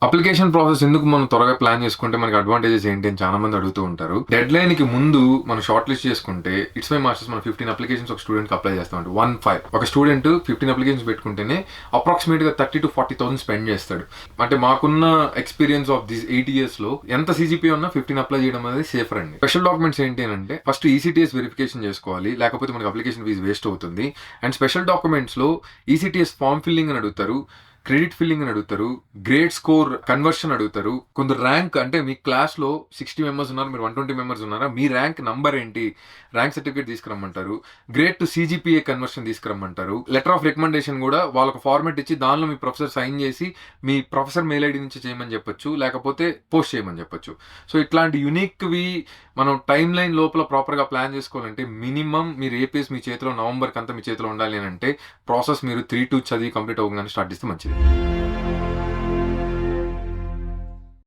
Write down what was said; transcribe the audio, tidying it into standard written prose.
Application process ఎందుకు మనం త్వరగా ప్లాన్ చేసుకుంటే మనకి అడ్వాంటేజెస్ ఏంటి అని చాలా మంది అడుగుతూ ఉంటారు. డెడ్ లైన్ కి ముందు మనం షార్ట్ లిస్ట్ చేసుకుంటే ఇట్స్ మై మాస్టర్స్ మనం 15 అప్లికేషన్స్ ఒక స్టూడెంట్ కి అప్లై చేస్తాం. 1-5 ఒక స్టూడెంట్ 15 అప్లికేషన్స్ పెట్టుకుంటేనే అప్రాక్సిమేట్ గా 30,000 to 40,000 స్పెండ్ చేస్తాడు. అంటే మాకున్న ఎక్స్పీరియన్స్ ఆఫ్ దిస్ 8 years లో ఎంత CGPA ఉన్నా 15 అప్లై చేయడం అనేది సేఫర్ అండి. స్పెషల్ డాక్యుమెంట్స్ ఏంటి అంటే ఫస్ట్ ECTS వెరిఫికేషన్ చేసుకోవాలి, లేకపోతే మనకి అప్లికేషన్ ఫీజు వేస్ట్ అవుతుంది. అండ్ స్పెషల్ డాక్యుమెంట్స్ లో ECTS ఫామ్ ఫిల్లింగ్ అని అడుగుతారు, క్రెడిట్ ఫిల్లింగ్ అని అడుగుతారు, గ్రేడ్ స్కోర్ కన్వర్షన్ అడుగుతారు, కొందరు ర్యాంక్ అంటే మీ క్లాస్ లో 60 మెంబర్స్ ఉన్నారు, మీరు 120 మెంబర్స్ ఉన్నారా, మీ ర్యాంక్ నంబర్ ఏంటి, ర్యాంక్ సర్టిఫికేట్ తీసుకురమ్మంటారు, గ్రేడ్ టు CGPA కన్వర్షన్ తీసుకురమ్మంటారు, లెటర్ ఆఫ్ రికమెండేషన్ కూడా వాళ్ళకి ఫార్మెట్ ఇచ్చి దానిలో మీ ప్రొఫెసర్ సైన్ చేసి మీ ప్రొఫెసర్ మెయిల్ ఐడి నుంచి చేయమని చెప్పొచ్చు, లేకపోతే పోస్ట్ చేయమని చెప్పొచ్చు. సో ఇట్లాంటి యునిక్వి మనం టైం లైన్ లోపల ప్రాపర్గా ప్లాన్ చేసుకోవాలంటే మినిమం మీరు ఏపీఎస్ మీ చేతిలో నవంబర్కి అంతా మీ చేతిలో ఉండాలి అని అంటే ప్రాసెస్ మీరు 3-2 చదివి కంప్లీట్ అవ్వగానే స్టార్ట్ చేస్తే మంచిది.